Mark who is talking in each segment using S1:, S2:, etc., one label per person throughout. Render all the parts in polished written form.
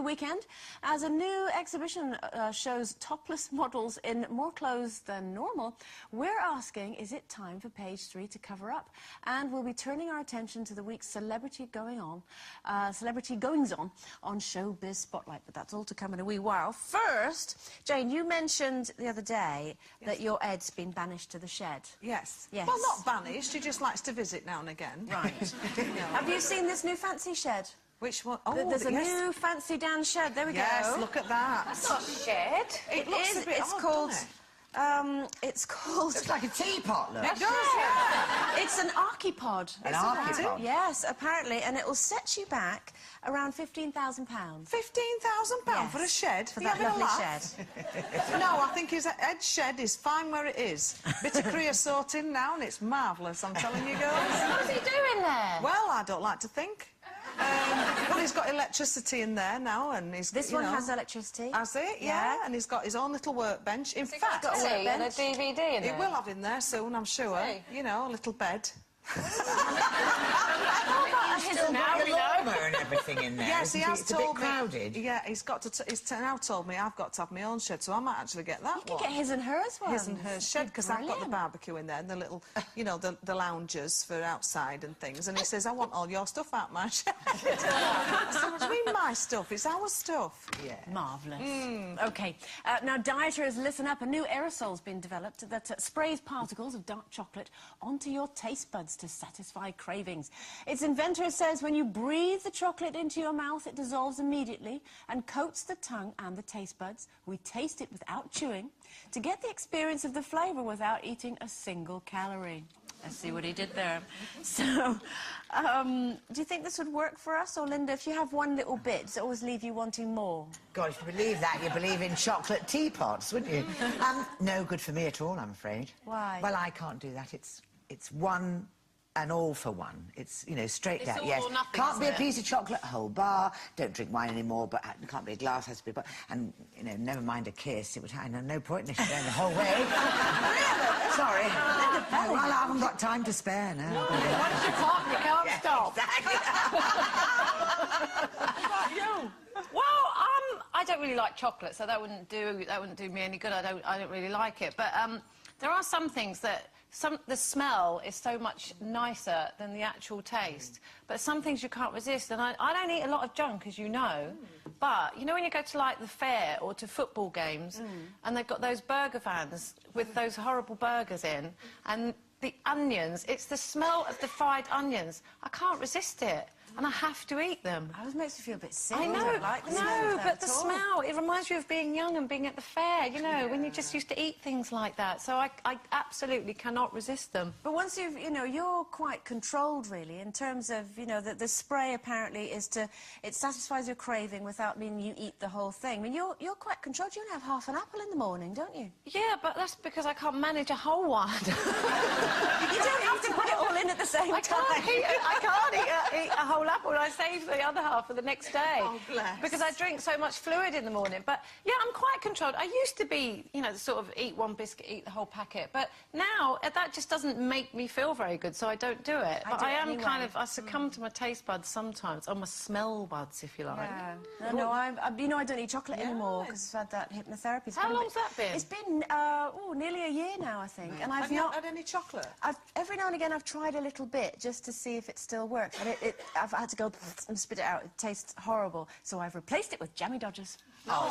S1: weekend as a new exhibition shows topless models in more clothes than normal. We're asking, is it time for Page 3 to cover up? And we'll be turning our attention to the week's celebrity goings-on on Showbiz Spotlight. But that's all to come in a wee while. First, Jane, you mentioned the other day that your Ed's been banished to the shed.
S2: Yes.
S1: Yes.
S2: Well, not banished, he just likes to visit now and again.
S1: Right. Have you seen this new fancy shed?
S2: Which one? Oh,
S1: There's a new fancy Dan shed. There we go.
S2: Yes, look at that.
S3: That's not a shed.
S2: It looks a bit odd, doesn't it?
S1: It's called...
S4: Looks like a teapot, look.
S2: It does, yeah.
S1: It's an archipod.
S4: An archipod?
S1: Yes, apparently, and it will set you back around £15,000.
S2: £15,000 for a shed?
S1: For that lovely shed.
S2: No, I think his Ed's shed is fine where it is. Bit of creosote in now and it's marvellous, I'm telling you girls.
S3: What's he doing there?
S2: Well, I don't like to think. Well, he's got electricity in there now, and he's...
S1: This one has electricity.
S2: Has it? Yeah. And he's got his own little workbench. In fact...
S3: Got a workbench and a DVD in there.
S2: It will have in there soon, I'm sure. You know, a little bed.
S4: Now we know. And everything in there.
S2: Yes, he has told me.
S4: It's a bit crowded.
S2: Yeah, he's now told me I've got to have my own shed, so I might actually get that one.
S1: You can get his and hers one.
S2: His and hers shed, because I've got the barbecue in there and the little, you know, the loungers for outside and things. And he says, I want all your stuff out my shed. So what do you mean my stuff? It's our stuff.
S4: Yeah.
S1: Marvellous. OK. Now, dieters, listen up. A new aerosol's been developed that sprays particles of dark chocolate onto your taste buds to satisfy cravings. Its inventor says when you breathe the chocolate into your mouth, it dissolves immediately and coats the tongue and the taste buds. We taste it without chewing to get the experience of the flavour without eating a single calorie. Let's see what he did there. So, do you think this would work for us? Or, Linda, if you have one little bit, does it always leave you wanting more?
S4: God, if you believe that, you believe in chocolate teapots, wouldn't you? No good for me at all, I'm afraid.
S1: Why?
S4: Well, I can't do that. It's one and all for one. It's, you know, straight down, yes.
S3: All or nothing,
S4: can't be a piece of chocolate, a whole bar, don't drink wine anymore, but it can't be a glass, has to be... And, you know, never mind a kiss, it would have no point in going the whole way. Sorry. Well, I haven't got time to spare now.
S3: Once you can't stop.
S4: Exactly.
S3: You? Well, I don't really like chocolate, so that wouldn't do me any good. I don't really like it. But there are some things that the smell is so much nicer than the actual taste. But some things you can't resist, and I don't eat a lot of junk, as you know. But you know when you go to like the fair or to football games, and they've got those burger vans with those horrible burgers in, and the onions, it's the smell of the fried onions. I can't resist it. And I have to eat them.
S1: It makes me feel a bit sick.
S3: I know,
S1: don't like the smell of that
S3: but the
S1: at all.
S3: smell, it reminds me of being young and being at the fair, you know, when you just used to eat things like that. So I absolutely cannot resist them.
S1: But once you've, you know, you're quite controlled, really, in terms of, you know, the spray apparently is to... It satisfies your craving without meaning you eat the whole thing. I mean, you're quite controlled. You only have half an apple in the morning, don't you?
S3: Yeah, but that's because I can't manage a whole one.
S1: You don't have to put it all in at the same time.
S3: I can't eat a whole apple, and I save the other half for the next day.
S2: Oh, bless.
S3: Because I drink so much fluid in the morning. But, yeah, I'm quite controlled. I used to be, you know, sort of eat one biscuit, eat the whole packet. But now, that just doesn't make me feel very good, so I don't do it. But I am kind of... I succumb to my taste buds sometimes, or my smell buds, if you like.
S1: Yeah. No, you know, I don't eat chocolate anymore because I've had that hypnotherapy.
S3: How long's that been?
S1: It's been, nearly a year now, I think. And
S2: Have you not had any chocolate?
S1: Every now and again I've tried a little bit just to see if it still works. But I've had to go and spit it out. It tastes horrible. So I've replaced it with Jammy Dodgers. Oh.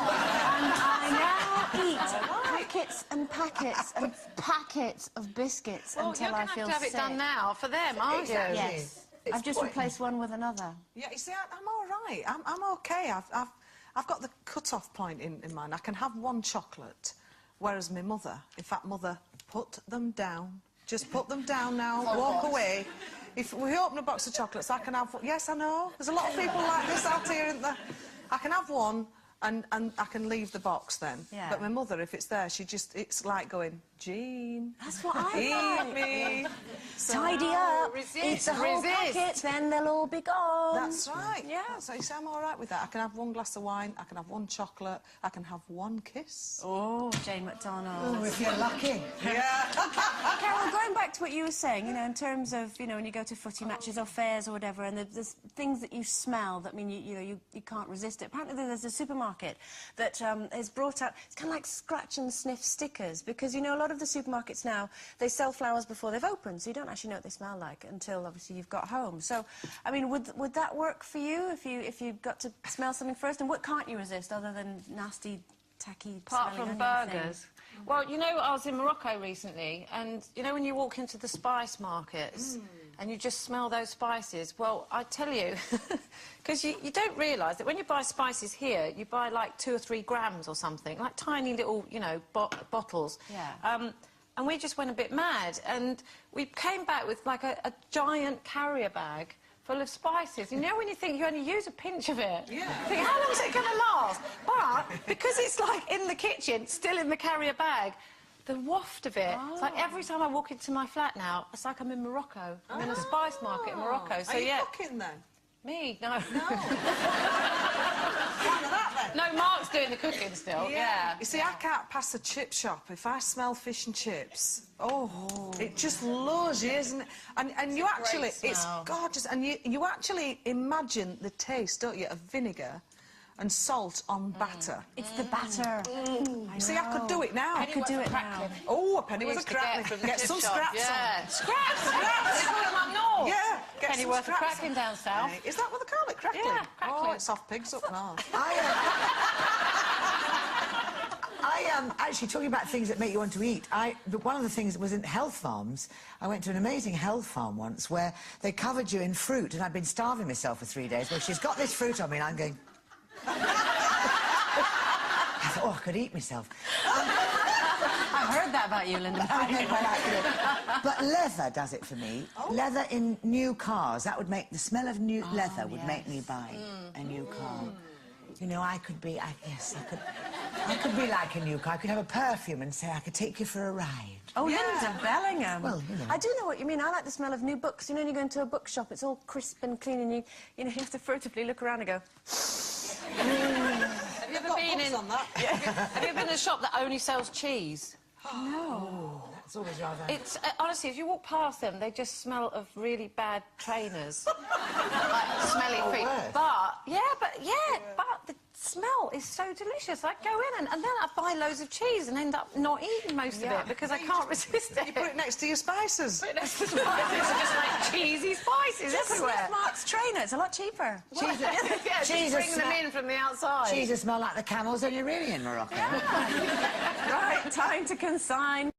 S1: And I now eat packets and packets and packets of biscuits until I feel sick.
S3: You're going to have it done now for them, aren't you?
S1: Yes. I've just replaced one with another.
S2: Yeah, you see, I'm all right. I'm OK. I've got the cut-off point in mind. I can have one chocolate, whereas my mother, in fact, Mother, put them down. Just put them down now, walk away. If we open a box of chocolates, I can have... Yes, I know. There's a lot of people like this out here, isn't there? I can have one and I can leave the box then.
S1: Yeah.
S2: But my mother, if it's there, she just... It's like going... Jean.
S1: That's what I
S2: Eat
S1: like.
S2: me.
S1: Tidy up.
S3: resist,
S1: Eat the whole
S3: resist.
S1: packet, then they'll all be gone.
S2: That's right.
S1: Yeah.
S2: So you say I'm all right with that. I can have one glass of wine, I can have one chocolate, I can have one kiss.
S1: Oh, Jane McDonald.
S4: Oh, if you're lucky.
S2: Yeah.
S1: Carol, going back to what you were saying, you know, in terms of, you know, when you go to footy matches or fairs or whatever, and there's things that you smell that mean, you can't resist it. Apparently there's a supermarket that has brought out, it's kind of like scratch and sniff stickers, because, you know, a lot of the supermarkets now, they sell flowers before they've opened, so you don't actually know what they smell like until, obviously, you've got home. So, I mean, would that work for you if you got to smell something first? And what can't you resist other than nasty, tacky
S3: Apart
S1: smelling
S3: from
S1: onion
S3: burgers.
S1: things?
S3: Well, you know, I was in Morocco recently, and, you know, when you walk into the spice markets and you just smell those spices, well, I tell you, because you don't realise that when you buy spices here, you buy, like, 2 or 3 grams or something, like tiny little, you know, bottles.
S1: Yeah.
S3: And we just went a bit mad, and we came back with, like, a giant carrier bag full of spices. You know when you think you only use a pinch of it?
S2: Yeah.
S3: You think, how long is it going to last? But because it's, like, in the kitchen, still in the carrier bag, the waft of it, it's like every time I walk into my flat now, it's like I'm in Morocco. I'm in a spice market in Morocco. So,
S2: Are you
S3: yeah.
S2: cooking then?
S3: Me? No.
S2: None of that then.
S3: No, Mark's doing the cooking still. Yeah.
S2: You see, I can't pass a chip shop if I smell fish and chips. Oh, it just lures you, isn't it? And you actually, it's
S3: smell.
S2: gorgeous. And you actually imagine the taste, don't you, of vinegar and salt on batter.
S1: It's the batter.
S2: You see, I could do it now.
S1: I could do it now.
S2: Oh, a penny
S3: We
S2: was a
S3: used to
S2: crackling.
S3: from the
S2: Get
S3: chip
S2: some
S3: shop.
S2: scraps
S3: Yeah.
S2: on.
S3: Scraps?
S2: Scraps.
S3: They call them up north.
S2: Yeah, get
S3: Penny
S2: some
S3: worth of
S2: scraps
S3: cracking
S2: on.
S3: down south.
S2: Is that what they call it, crackling?
S3: Yeah,
S2: Oh,
S3: crackling.
S2: it's off pigs up north.
S4: I am actually talking about things that make you want to eat. One of the things was in health farms. I went to an amazing health farm once where they covered you in fruit, and I'd been starving myself for 3 days. Well, she's got this fruit on me, and I'm going. I thought, oh, I could eat myself.
S1: I've heard that about you, Linda.
S4: I know quite like it. But leather does it for me. Leather in new cars. That would make the smell of new leather would make me buy a new car. You know, I could be like a new car. I could have a perfume and say I could take you for a ride.
S1: Oh, Linda Bellingham.
S4: Well, you know.
S1: I do know what you mean. I like the smell of new books. You know, when you go into a bookshop, it's all crisp and clean, and you know, you have to furtively look around and go.
S3: Have you ever been in?
S2: On that.
S3: Have you ever been in a shop that only sells cheese?
S1: No.
S4: That's always rather.
S3: It's honestly, if you walk past them, they just smell of really bad trainers, like smelly feet.
S4: worse.
S3: But the smell is so delicious. I go in and then I buy loads of cheese and end up not eating most of it because I can't resist it.
S2: You put it next to your spices.
S3: Put it next to spices, just like cheesy spices everywhere.
S1: Sniff Mark's trainer. It's a lot cheaper.
S3: Yeah, just
S4: Jesus
S3: bring them
S4: smell-
S3: in from the outside.
S4: Jesus smell like the camels, and you're really in Morocco.
S1: Right, time to consign.